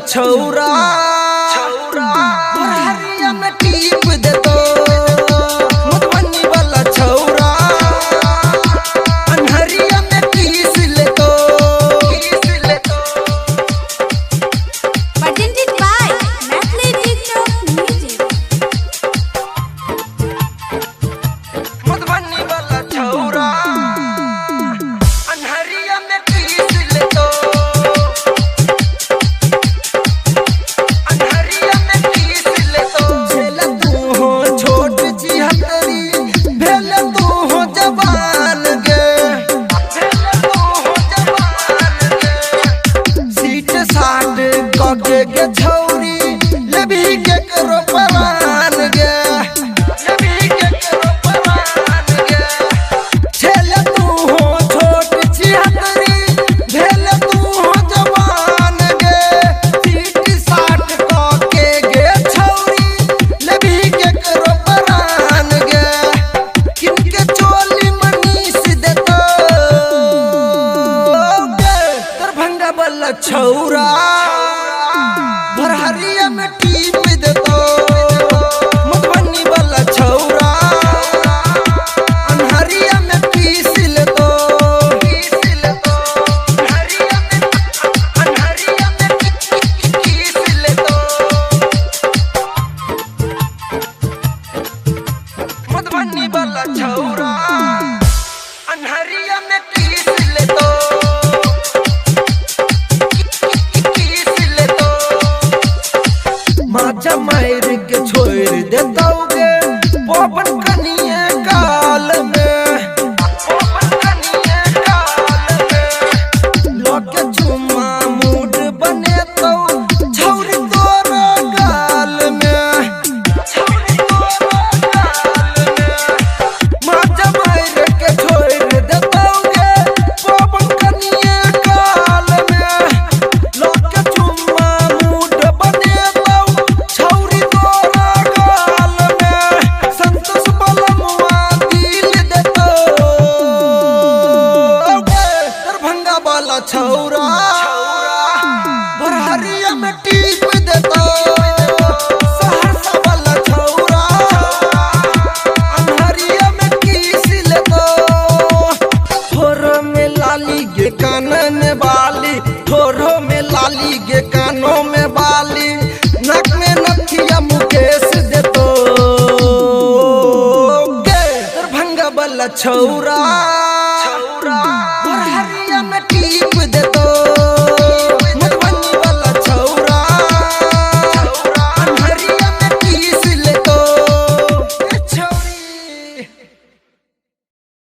छौरा हरिया में टीप दे तो मधुबनी वाला छौरा अनहरिया में किस ले तो presented by Mathli TikTok Music। Madhubani वाला छौरा अनहरिया में किस ले तो अनहरिया में किस ले तो भेल तू हो छोट जिहतरी भेल तू हो जवान गे भेल तू हो जवान गे सीट साट कके के छौरी लेभी के करो परान गे लेभी के करो परान गे छेल तू हो छोट जिहतरी भेल तू हो जवान गे सीट साट कके गे छौरी लेभी के करो परान गे किनके चोली मनीष देतो गे दरभंगा वाला छौरा भरहरिया में टीप देतो मधुबनी वाला छौरा अनहरिया में पीस लेतो अनहरिया में पीस लेतो मधुबनी वाला छौरा अनहरिया में पीस लेतो माजा मार के छोड़ देता गे पवन कनिए काल में पवन कनिए काल में लोके चुम्मा मूड बने तो छौरी तोरा गाल में छौरी तोरा गाल में माजा मार के छोड़ देता गे पवन कनिए काल में लोके चुम्मा मूड बने तो छौरी तोरा गाल में संतोष बलमुआ दिल देतो दरभंगा वाला छौरा भरहरिया में टीप देतो सहरसा वाला छौरा अनहरिया में किस लेतो ठोरो में लाली गे कानों में बाली ठोरो में लाली गे कानों में बाली नक में नथिया मुकेश देतो गे दरभंगा वाला छौरा